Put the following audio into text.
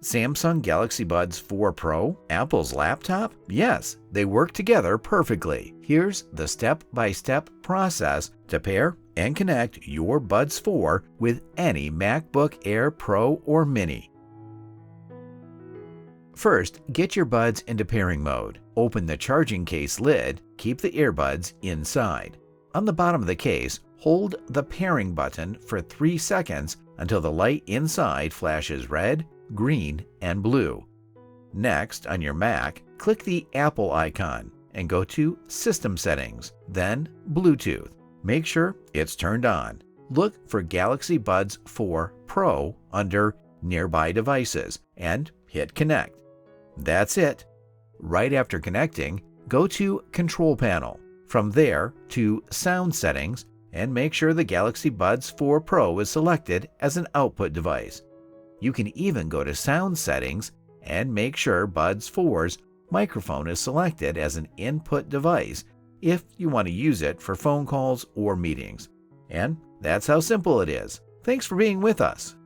Samsung Galaxy Buds 4 Pro, Apple's laptop? Yes, they work together perfectly. Here's the step-by-step process to pair and connect your Buds 4 with any MacBook Air Pro or Mini. First, get your buds into pairing mode. Open the charging case lid, keep the earbuds inside. On the bottom of the case, hold the pairing button for 3 seconds until the light inside flashes red, green, and blue. Next, on your Mac, click the Apple icon and go to System Settings, then Bluetooth. Make sure it's turned on. Look for Galaxy Buds 4 Pro under Nearby Devices and hit Connect. That's it. Right after connecting, go to Control Panel. From there to Sound Settings and make sure the Galaxy Buds 4 Pro is selected as an output device. You can even go to Sound Settings and make sure Buds 4's microphone is selected as an input device if you want to use it for phone calls or meetings. And that's how simple it is. Thanks for being with us.